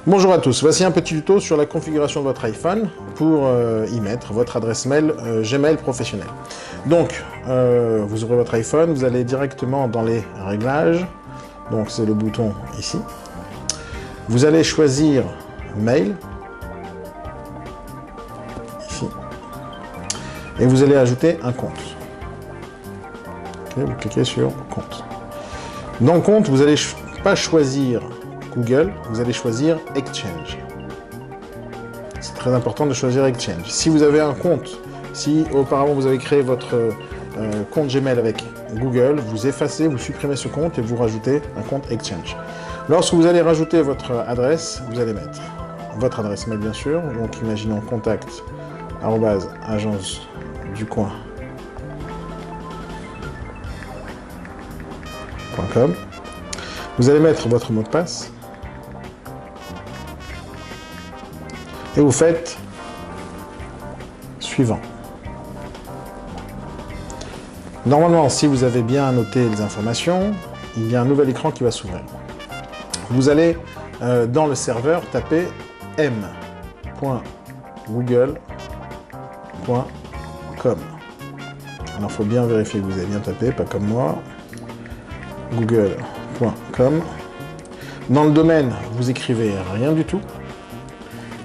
Bonjour à tous, voici un petit tuto sur la configuration de votre iPhone pour y mettre votre adresse mail Gmail professionnelle. Donc, vous ouvrez votre iPhone, vous allez directement dans les réglages, donc c'est le bouton ici. Vous allez choisir Mail, ici, et vous allez ajouter un compte. Okay, vous cliquez sur Compte. Dans Compte, vous n'allez pas choisir Google, vous allez choisir Exchange. C'est très important de choisir Exchange. Si vous avez un compte, si auparavant vous avez créé votre compte Gmail avec Google, vous effacez, vous supprimez ce compte et vous rajoutez un compte Exchange. Lorsque vous allez rajouter votre adresse, vous allez mettre votre adresse mail bien sûr, donc imaginons contact @agenceducoin.com. Vous allez mettre votre mot de passe et vous faites suivant. Normalement, si vous avez bien noté les informations, il y a un nouvel écran qui va s'ouvrir. Vous allez dans le serveur taper m.google.com. Alors, il faut bien vérifier que vous avez bien tapé, pas comme moi. google.com. Dans le domaine, vous écrivez rien du tout.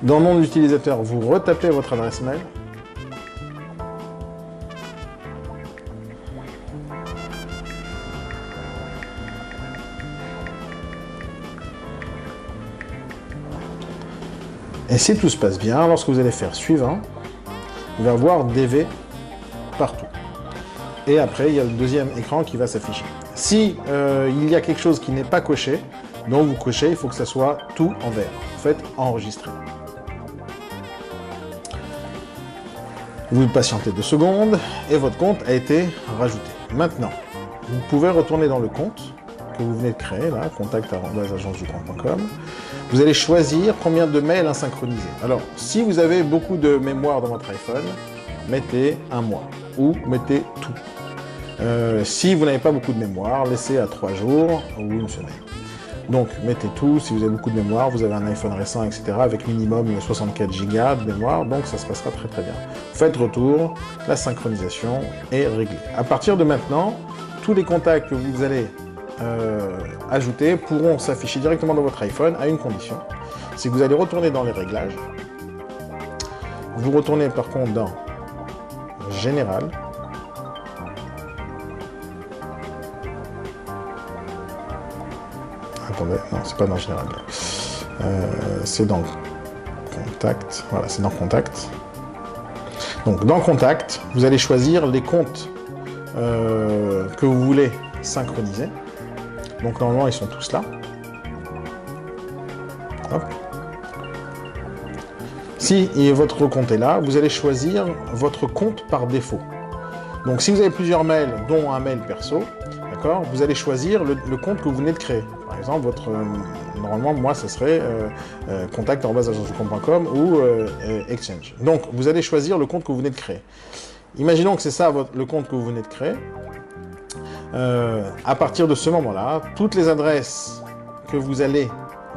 Dans le nom de l'utilisateur, vous retapez votre adresse mail. Et si tout se passe bien, lorsque vous allez faire suivant, vous allez avoir DV partout. Et après, il y a le deuxième écran qui va s'afficher. Si il y a quelque chose qui n'est pas coché, donc vous cochez, il faut que ça soit tout en vert. Faites enregistrer. Vous patientez 2 secondes et votre compte a été rajouté. Maintenant, vous pouvez retourner dans le compte que vous venez de créer, là, contact@agenceducoin.com. Vous allez choisir combien de mails à synchroniser. Alors, si vous avez beaucoup de mémoire dans votre iPhone, mettez un mois ou mettez tout. Si vous n'avez pas beaucoup de mémoire, laissez à 3 jours ou une semaine. Donc, mettez tout. Si vous avez beaucoup de mémoire, vous avez un iPhone récent, etc., avec minimum 64 Go de mémoire, donc ça se passera très très bien. Faites retour, la synchronisation est réglée. À partir de maintenant, tous les contacts que vous allez ajouter pourront s'afficher directement dans votre iPhone à une condition. C'est que vous allez retourner dans les réglages. Vous retournez par contre dans Général. Attendez, non, c'est pas dans Général. C'est dans Contact. Voilà, c'est dans Contact. Donc, dans Contact, vous allez choisir les comptes que vous voulez synchroniser. Donc, normalement, ils sont tous là. Hop. Si votre compte est là, vous allez choisir votre compte par défaut. Donc, si vous avez plusieurs mails, dont un mail perso, d'accord, vous allez choisir le compte que vous venez de créer. Par exemple, normalement, moi, ce serait contact@agenceducoin.com ou Exchange. Donc, vous allez choisir le compte que vous venez de créer. Imaginons que c'est ça le compte que vous venez de créer. À partir de ce moment-là, toutes les adresses que vous allez,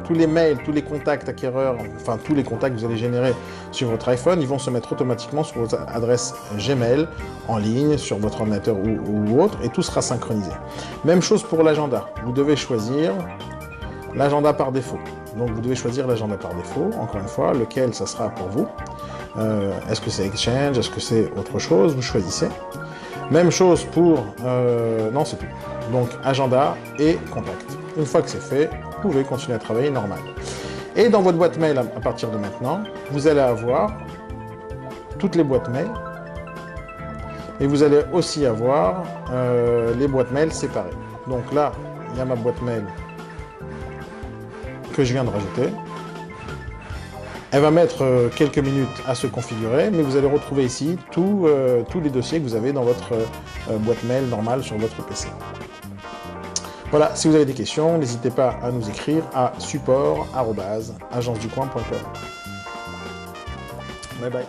tous les mails, tous les contacts acquéreurs, enfin tous les contacts que vous allez générer sur votre iPhone, ils vont se mettre automatiquement sur votre adresse Gmail, en ligne, sur votre ordinateur ou autre, et tout sera synchronisé. Même chose pour l'agenda. Vous devez choisir l'agenda par défaut. Donc vous devez choisir l'agenda par défaut, encore une fois, lequel ça sera pour vous. Est-ce que c'est Exchange, est-ce que c'est autre chose, vous choisissez. Même chose pour... non, c'est tout. Donc, agenda et contact. Une fois que c'est fait, vous pouvez continuer à travailler normal. Et dans votre boîte mail, à partir de maintenant, vous allez avoir toutes les boîtes mail. Et vous allez aussi avoir les boîtes mail séparées. Donc là, il y a ma boîte mail que je viens de rajouter. Elle va mettre quelques minutes à se configurer, mais vous allez retrouver ici tous les dossiers que vous avez dans votre boîte mail normale sur votre PC. Voilà, si vous avez des questions, n'hésitez pas à nous écrire à support@agenceducoin.com. Bye bye.